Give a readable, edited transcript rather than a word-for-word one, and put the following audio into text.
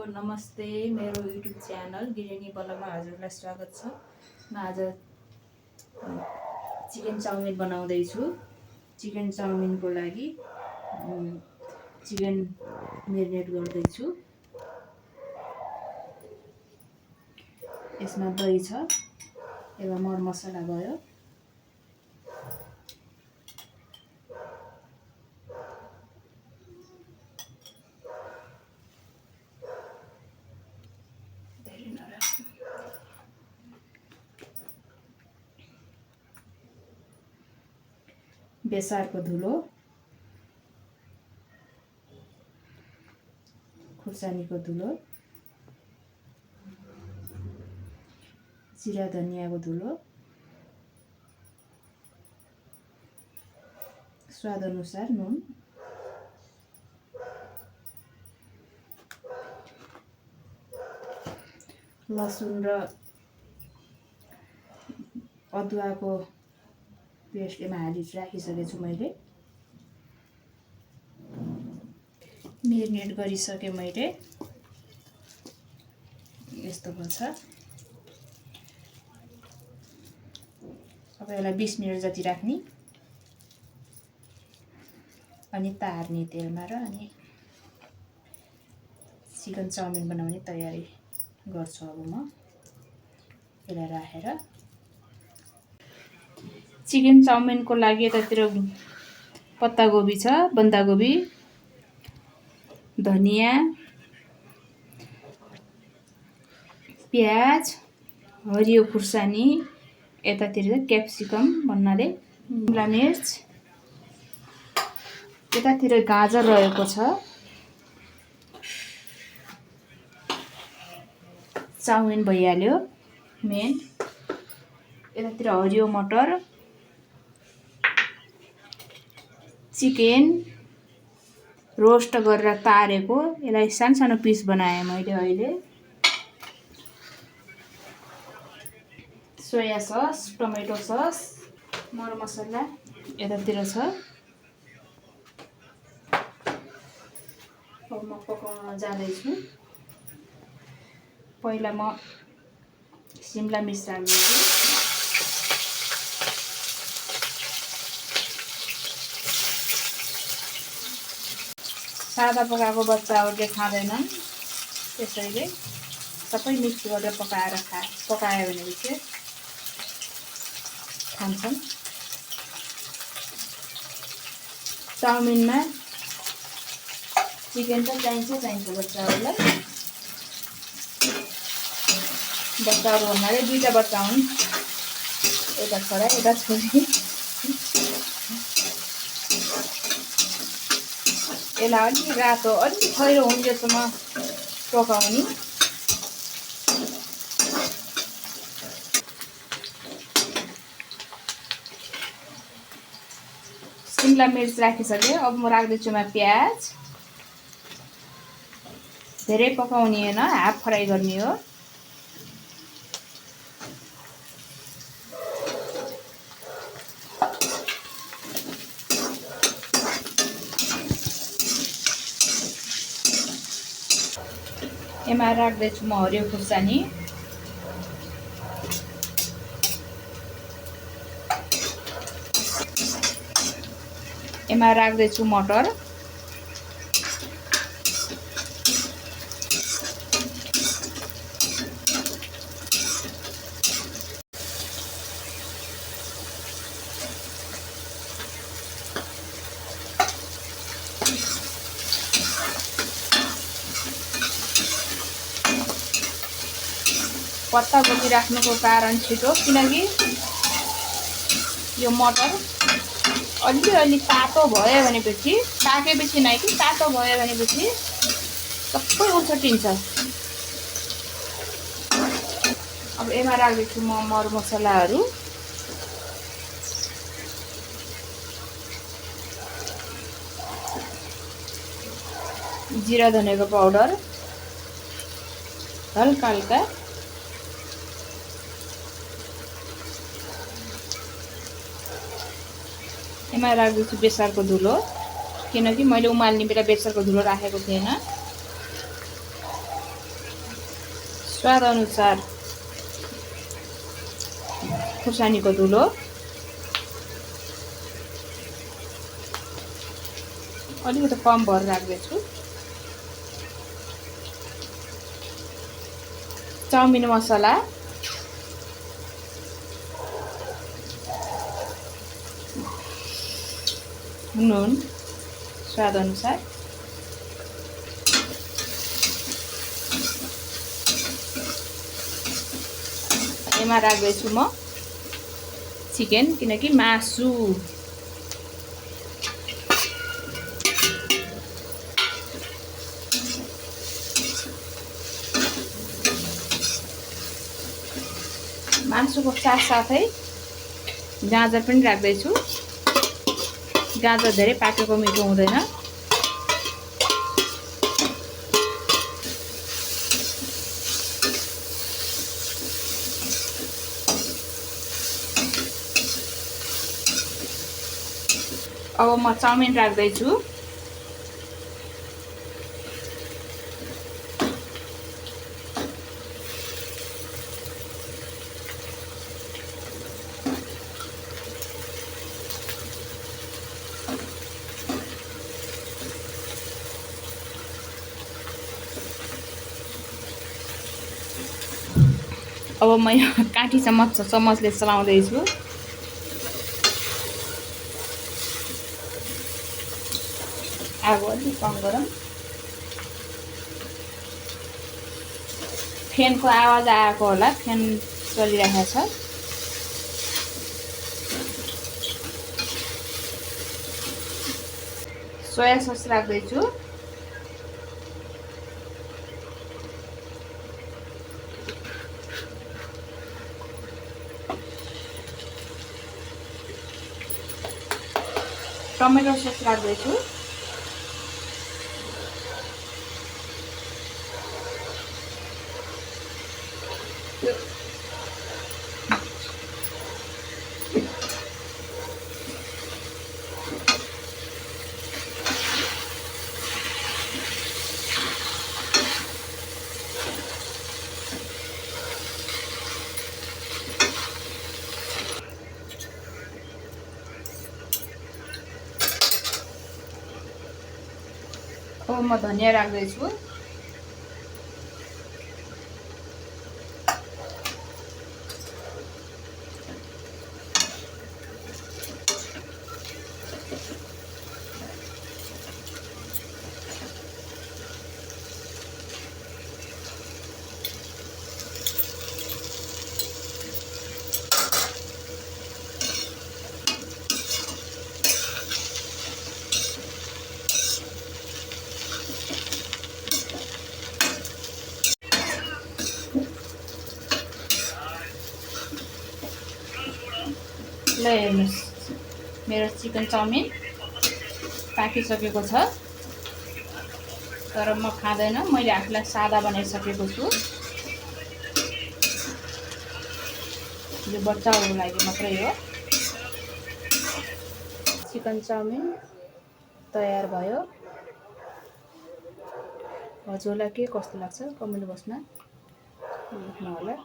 नमस्ते। मेरो YouTube channel गृहिणी बल्लमा हजुरलाई स्वागत छ। म आज चिकन चाउमिन बनाउँदैछु। चिकन चाउमिनको लागि चिकन मेरिनेट गर्दैछु। यसमा दही छ, एउटा मरमसला भयो, बेसारको धुलो, खुर्सानीको धुलो, जिरा धनियाको धुलो, स्वाद अनुसार नुन, लसुन र अदुवाको पेस्ट यसमा हाली राखिसकेको छु। मैले मेरिनेट गरिसकेँ। मैले यस्तो भन्छ। अब यसलाई 20 मिनट जति राख्ने अनि तार्ने तेलमा र अनि चिकन चाउमिन बनाउने तयारी गर्छु। अब म यसलाई राखेर चिकन चाउमिनको लागि यतातिर पत्तागोबी छ, बन्दागोबी, धनिया, प्याज, हरियो खुर्सानी, यतातिर क्याप्सिकम भन्नाले शिमला मिर्च, यतातिर गाजर रहेको छ, चाउमिन भइहाल्यो मेन। यतातिर हरियो मटर, चिकन रोस्ट गरेर तारेको, यसलाई सानो सानो पिस बनाएँ मैले अहिले। सोया सस, टमेटो सस, मरमसला यतातिर छ। अब म पकाउन जाँदैछु। पहिला म शिमला मिर्च हाल्दैछु। सादा पकाएको बच्चाहरूले खाँदैनन्, त्यसैले सबै मिक्स गरेर पकायो भने चाहिँ खान्छन्। चाउमिनमा चिकन त चाहिन्छ बच्चाहरूलाई। बच्चाहरू भन्नाले दुईवटा बच्चा हुन्, एउटा छोरा एउटा छोरी। यसलाई अलि रातो अलि खैरो हुन्जेसम्म पकाउने। शिमला मिर्च राखिसकेँ। अब म राख्दैछु यसमा प्याज। धेरै पकाउने होइन, हाफ फ्राई गर्ने हो। यसमा राख्दैछु म हरियो खुर्सानी, यसमा राख्दैछु मटर, पत्तागोबी राख्नुको कारण छिटो, किनकि यो मटर अलि तातो भयो भनेपछि, पाकेपछि नै कि तातो भयो भनेपछि सबै उछटिन्छ। अब यसमा राख्दैछु म मरमसलाहरू। जिरा धनियाको पाउडर हल्का हल्का, यसमा राख्दैछु बेसारको धुलो, किनकि मैले उमाल्ने बेला बेसारको धुलो राखेको थिएन। स्वाद अनुसार खुर्सानीको धुलो, अलिकति कम भर राख्दैछु। चाउमिन मसला, नुन स्वाद अनुसार, यसमा राख्दैछु म चिकन, किनकि मासु मासुको साथसाथै गाजर पनि राख्दैछु। गाजर धेरै पाकेको मिठो हुँदैन। अब म चाउमिन राख्दैछु। अब म यो काठी चम्मचले चलाउँदैछु। आगो अलिक कम गरौँ। फ्यानको आवाज आएको होला, फ्यान चलिरहेको छ। सोया सस राख्दैछु। टमेटो सस राख्दैछु। अब म धनिया राख्दैछु। ल हेर्नुहोस्, मेरो चिकन चाउमिन पाकिसकेको छ। तर म खाँदैन, मैले आफूलाई सादा बनाइसकेको छु। यो बच्चाहरूको लागि मात्रै हो। चिकन चाउमिन तयार भयो। हजुरलाई के कस्तो लाग्छ कमेन्ट बक्समा लेख्नु होला।